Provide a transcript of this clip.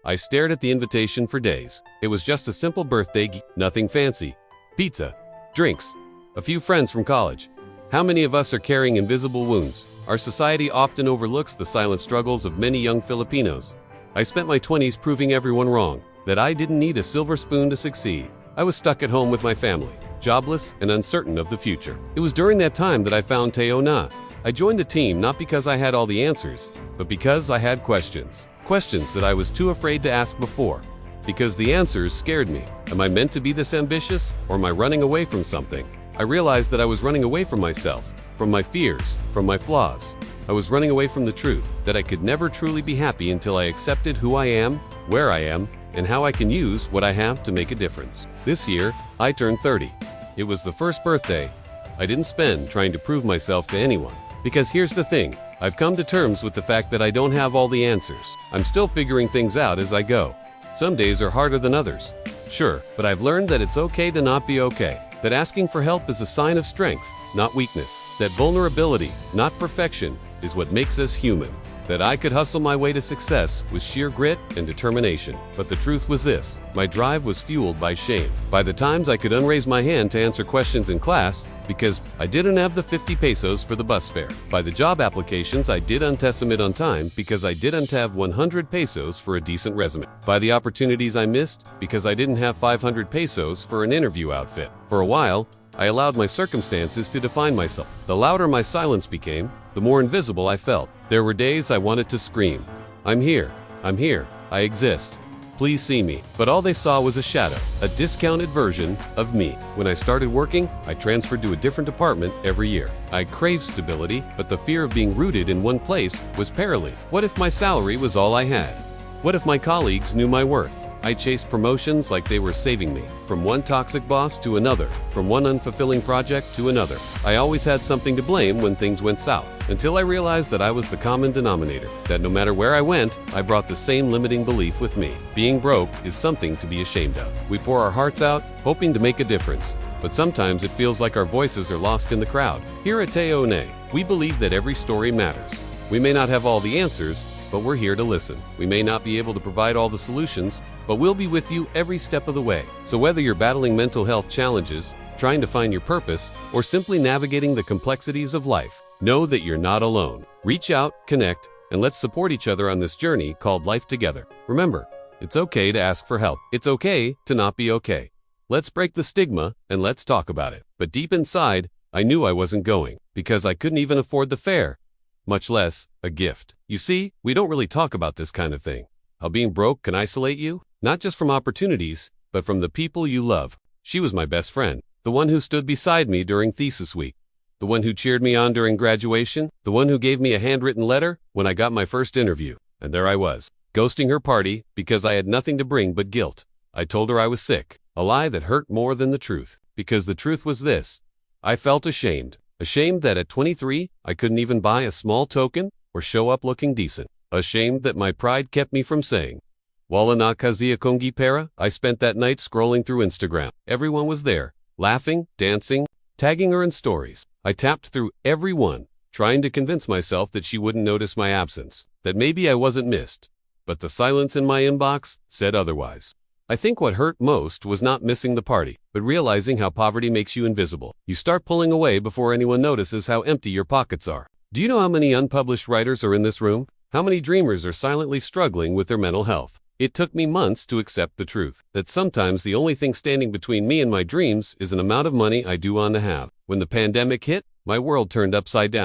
I stared at the invitation for days. It was just a simple birthday, nothing fancy. Pizza, drinks, a few friends from college. How many of us are carrying invisible wounds? Our society often overlooks the silent struggles of many young Filipinos. I spent my 20s proving everyone wrong, that I didn't need a silver spoon to succeed. I was stuck at home with my family, jobless and uncertain of the future. It was during that time that I found Teo Na. I joined the team not because I had all the answers, but because I had questions. Questions that I was too afraid to ask before. Because the answers scared me. Am I meant to be this ambitious, or am I running away from something? I realized that I was running away from myself, from my fears, from my flaws. I was running away from the truth that I could never truly be happy until I accepted who I am, where I am, and how I can use what I have to make a difference. This year, I turned 30. It was the first birthday I didn't spend trying to prove myself to anyone. Because here's the thing, I've come to terms with the fact that I don't have all the answers. I'm still figuring things out as I go. Some days are harder than others. Sure, but I've learned that it's okay to not be okay. That asking for help is a sign of strength, not weakness. That vulnerability, not perfection, is what makes us human. That I could hustle my way to success with sheer grit and determination. But the truth was this, my drive was fueled by shame. By the times I could unraise my hand to answer questions in class, because I didn't have the 50 pesos for the bus fare. By the job applications I didn't submit on time because I didn't have 100 pesos for a decent resume. By the opportunities I missed because I didn't have 500 pesos for an interview outfit. For a while, I allowed my circumstances to define myself. The louder my silence became, the more invisible I felt. There were days I wanted to scream, I'm here, I exist. Please see me. But all they saw was a shadow, a discounted version of me. When I started working, I transferred to a different department every year. I craved stability, but the fear of being rooted in one place was paralyzing. What if my salary was all I had? What if my colleagues knew my worth? I chased promotions like they were saving me, from one toxic boss to another, from one unfulfilling project to another. I always had something to blame when things went south, until I realized that I was the common denominator, that no matter where I went, I brought the same limiting belief with me. Being broke is something to be ashamed of. We pour our hearts out, hoping to make a difference, but sometimes it feels like our voices are lost in the crowd. Here at Teo Na, we believe that every story matters. We may not have all the answers, but we're here to listen. We may not be able to provide all the solutions, but we'll be with you every step of the way. So whether you're battling mental health challenges, trying to find your purpose, or simply navigating the complexities of life, know that you're not alone. Reach out, connect, and let's support each other on this journey called life together. Remember, it's okay to ask for help. It's okay to not be okay. Let's break the stigma and let's talk about it. But deep inside, I knew I wasn't going, because I couldn't even afford the fare, much less a gift. You see, we don't really talk about this kind of thing. How being broke can isolate you, not just from opportunities, but from the people you love. She was my best friend, the one who stood beside me during thesis week, the one who cheered me on during graduation, the one who gave me a handwritten letter when I got my first interview. And there I was, ghosting her party because I had nothing to bring but guilt. I told her I was sick, a lie that hurt more than the truth, because the truth was this. I felt ashamed. Ashamed that at 23, I couldn't even buy a small token or show up looking decent. Ashamed that my pride kept me from saying, Wala na kasi akong pera. I spent that night scrolling through Instagram. Everyone was there, laughing, dancing, tagging her in stories. I tapped through every one, trying to convince myself that she wouldn't notice my absence, that maybe I wasn't missed. But the silence in my inbox said otherwise. I think what hurt most was not missing the party, but realizing how poverty makes you invisible. You start pulling away before anyone notices how empty your pockets are. Do you know how many unpublished writers are in this room? How many dreamers are silently struggling with their mental health? It took me months to accept the truth, that sometimes the only thing standing between me and my dreams is an amount of money I do want to have. When the pandemic hit, my world turned upside down.